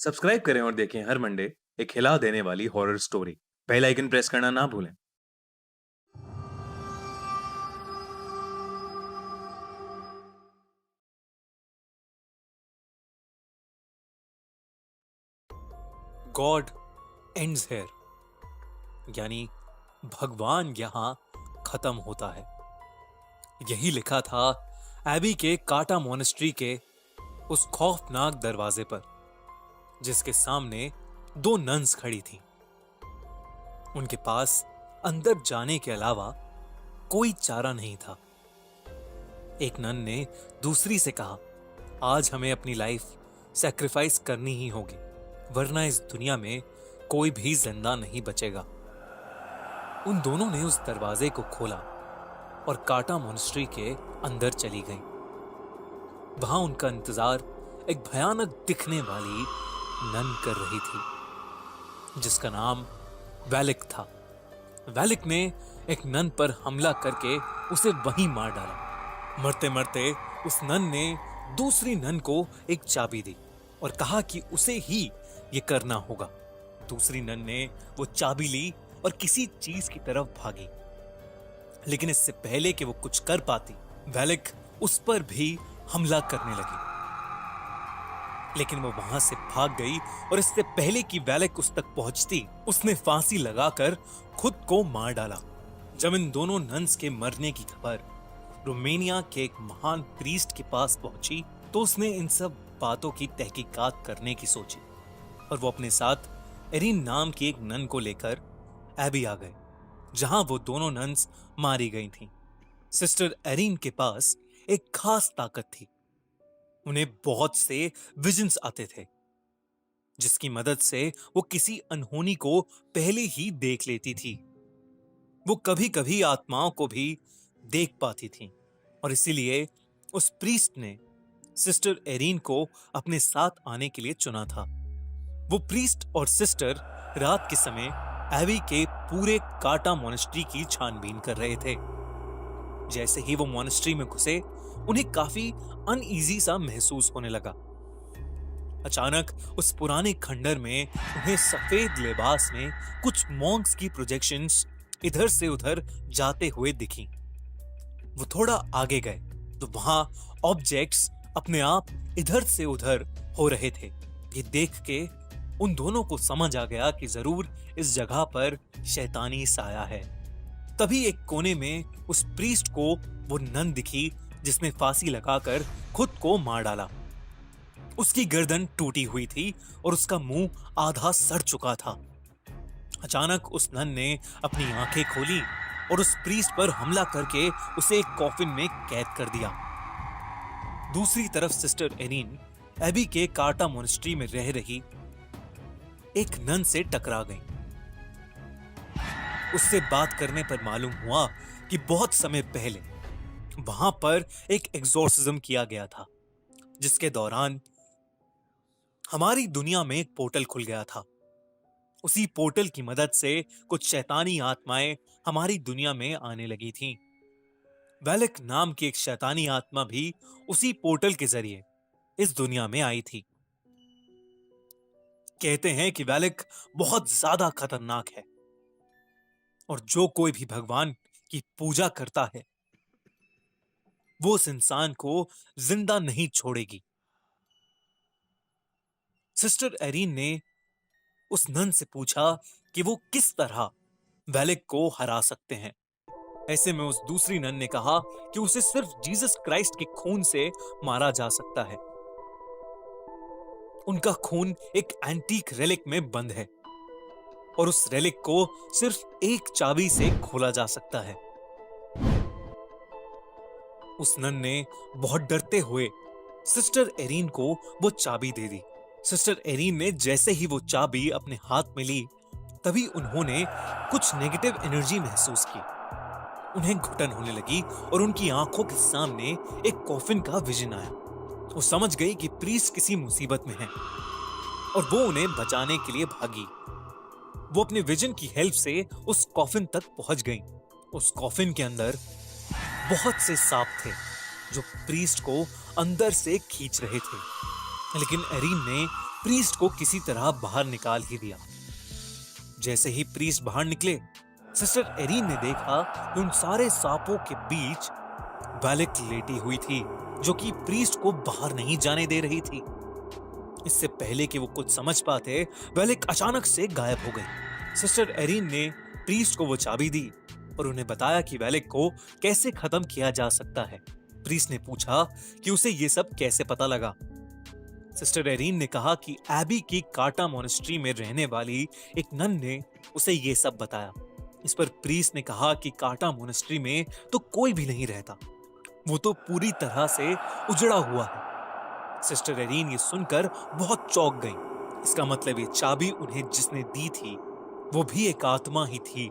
Subscribe करें और देखें हर मंडे एक हिला देने वाली horror story. Bell icon press करना ना भूलें। गॉड एंड्स हेयर, यानी भगवान यहां खत्म होता है। यही लिखा था एबी के काटा मोनेस्ट्री के उस खौफनाक दरवाजे पर, जिसके सामने दो नन्स खड़ी थीं। उनके पास अंदर जाने के अलावा कोई चारा नहीं था। एक नन ने दूसरी से कहा, आज हमें अपनी लाइफ सैक्रिफाइस करनी ही होगी, वरना इस दुनिया में कोई भी जिंदा नहीं बचेगा। उन दोनों ने उस दरवाजे को खोला और काटा मोनेस्ट्री के अंदर चली गईं। वहां उनका इंतजार एक भयानक दिखने वाली नन कर रही थी, जिसका नाम वैलिक था। वैलिक ने एक नन पर हमला करके उसे वहीं मार डाला। मरते मरते उस नन ने दूसरी नन को एक चाबी दी और कहा कि उसे ही ये करना होगा। दूसरी नन ने वो चाबी ली और किसी चीज की तरफ भागी, लेकिन इससे पहले कि वो कुछ कर पाती, वैलिक उस पर भी हमला करने लगी। लेकिन वो वहां से भाग गई और इससे पहले कि वैलिक उस तक पहुंचती, उसने फांसी लगाकर खुद को मार डाला। जब इन दोनों नन्स के मरने की खबर रोमानिया के एक महान प्रीस्ट के पास पहुंची, तो उसने इन सब बातों की तहकीकात करने की सोची और वो अपने साथ एरिन नाम की एक नन को लेकर एबी आ गए, जहां वो दोनों नन्स मारी गई थीं। सिस्टर एरिन के पास एक खास ताकत थी। उन्हें बहुत से विजन्स आते थे, जिसकी मदद से वो किसी अनहोनी को पहले ही देख लेती थी। वो कभी कभी आत्माओं को भी देख पाती थी और इसीलिए उस प्रीस्ट ने सिस्टर एरिन को अपने साथ आने के लिए चुना था। वो प्रीस्ट और सिस्टर रात के समय एबी के पूरे काटा मोनेस्ट्री की छानबीन कर रहे थे। जैसे ही वो मोनेस्ट्री में घुसे, उन्हें काफी अनईजी सा महसूस होने लगा। अचानक उस पुराने खंडर में उन्हें सफेद लिबास में कुछ मॉन्क्स की प्रोजेक्शंस इधर से उधर जाते हुए दिखी। वो थोड़ा आगे गए तो वहां ऑब्जेक्ट्स अपने आप इधर से उधर हो रहे थे। ये देख के उन दोनों को समझ आ गया कि जरूर इस जगह पर शैतानी साया है। तभी एक कोने में उस प्रीस्ट को वो नन दिखी, जिसने फांसी लगाकर खुद को मार डाला। उसकी गर्दन टूटी हुई थी और उसका मुंह आधा सड़ चुका था। अचानक उस नन ने अपनी आंखें खोली और उस प्रीस्ट पर हमला करके उसे एक कॉफिन में कैद कर दिया। दूसरी तरफ सिस्टर एरिन एबी के काटा मोनेस्ट्री में रह रही एक नन से टकरा गई। उससे बात करने पर मालूम हुआ कि बहुत समय पहले वहां पर एक एग्जॉर्सिज्म किया गया था, जिसके दौरान हमारी दुनिया में एक पोर्टल खुल गया था। उसी पोर्टल की मदद से कुछ शैतानी आत्माएं हमारी दुनिया में आने लगी थीं। वैलिक नाम की एक शैतानी आत्मा भी उसी पोर्टल के जरिए इस दुनिया में आई थी। कहते हैं कि वैलिक बहुत ज्यादा खतरनाक है और जो कोई भी भगवान की पूजा करता है, वो उस इंसान को जिंदा नहीं छोड़ेगी। सिस्टर एरिन ने उस नन से पूछा कि वो किस तरह वैलिक को हरा सकते हैं। ऐसे में उस दूसरी नन ने कहा कि उसे सिर्फ जीसस क्राइस्ट के खून से मारा जा सकता है। उनका खून एक एंटीक रेलिक में बंद है और उस रेलिक को सिर्फ एक चाबी से खोला जा सकता है। उस नन ने बहुत डरते हुए सिस्टर एरिन को वो चाबी दे दी। सिस्टर एरिन ने जैसे ही वो चाबी अपने हाथ में ली, तभी उन्होंने कुछ नेगेटिव एनर्जी महसूस की। उन्हें घुटन होने लगी और उनकी आंखों के सामने एक कॉफिन का विजन आया। वो समझ गई कि प्रीस्ट किसी मुसीबत में है और वो उन्हें बचाने के लिए भागी। वो अपने विजन की हेल्प से उस कॉफिन तक पहुंच गई। उस कॉफिन के अंदर बहुत से सांप थे जो प्रीस्ट को अंदर से खींच रहे थे, लेकिन एरिन ने प्रीस्ट को किसी तरह बाहर निकाल ही दिया। जैसे ही प्रीस्ट बाहर निकले, सिस्टर एरीन ने देखा कि उन सारे सांपों के बीच वैलेक लेटी हुई थी, जो कि प्रीस्ट को बाहर नहीं जाने दे रही थी। इससे पहले कि वो कुछ समझ पाते, वैलेक अचानक से गायब हो गई। सिस्टर एरीन ने प्रीस्ट को वो चाबी दी और उन्हें बताया कि वैलेक को कैसे खत्म किया जा सकता है। प्रीस्ट ने पूछा कि उसे ये सब कैसे पता लगा। सिस्टर एरीन ने कहा कि एबी की काटा मोनेस्ट्री में रहने वाली एक नन ने उसे ये सब बताया। इस पर प्रीस्ट ने कहा कि काटा मोनेस्ट्री में तो कोई भी नहीं रहता, वो तो पूरी तरह से उजड़ा हुआ है। सिस्टर एरीन ये सुनकर बहुत चौंक गई। इसका मतलब ये चाबी उन्हें जिसने दी थी वो भी एक आत्मा ही थी,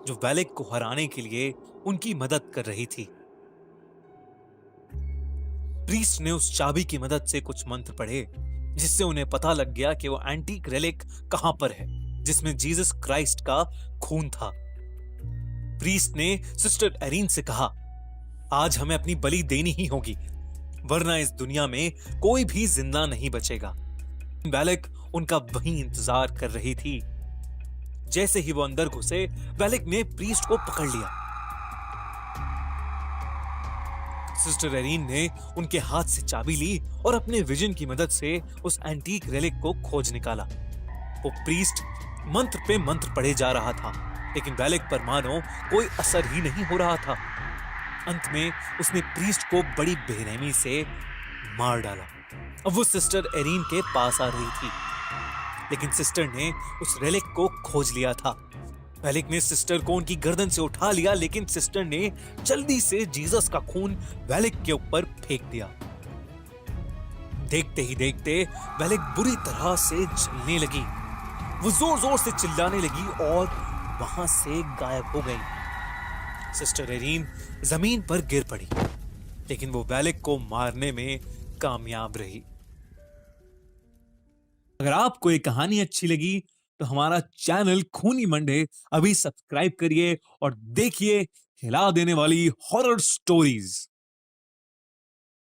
जो वैलेक को हराने के लिए उनकी मदद कर रही थी। प्रीस्ट ने उस चाबी की मदद से कुछ मंत्र पढ़े, जिससे उन्हें पता लग गया कि वो एंटीक रेलिक कहां पर है, जिसमें जीसस क्राइस्ट का खून था। प्रीस्ट ने सिस्टर एरीन से कहा, आज हमें अपनी बलि देनी ही होगी, वरना इस दुनिया में कोई भी जिंदा नहीं बचेगा। वैलेक उनका वहीं इंतजार कर रही थी। जैसे ही वो अंदर घुसे, वैलेक ने प्रीस्ट को पकड़ लिया। सिस्टर एरीन ने उनके हाथ से चाबी ली और अपने विजन की मदद से उस एंटीक रेलिक को खोज निकाला। वो प्रीस्ट मंत्र पे मंत्र पढ़े जा रहा था, लेकिन वैलेक पर मानो कोई असर ही नहीं हो रहा था। अंत में उसने प्रीस्ट को बड़ी बेरहमी से मार डाला। अब वो सिस्टर एरीन के पास आ रही थी, लेकिन सिस्टर ने उस रेलिक को खोज लिया था। वैलेक ने सिस्टर को उनकी गर्दन से उठा लिया, लेकिन सिस्टर ने जल्दी से जीसस का खून वैलेक के ऊपर फेंक दिया। देखते ही देखते वैलेक बुरी तरह से जलने लगी। वो जोर जोर से चिल्लाने लगी और वहां से गायब हो गई। सिस्टर एरीन जमीन पर गिर पड़ी, लेकिन वो वैलेक को मारने में कामयाब रही। अगर आपको ये कहानी अच्छी लगी तो हमारा चैनल खूनी मंडे अभी सब्सक्राइब करिए और देखिए हिला देने वाली हॉरर स्टोरीज।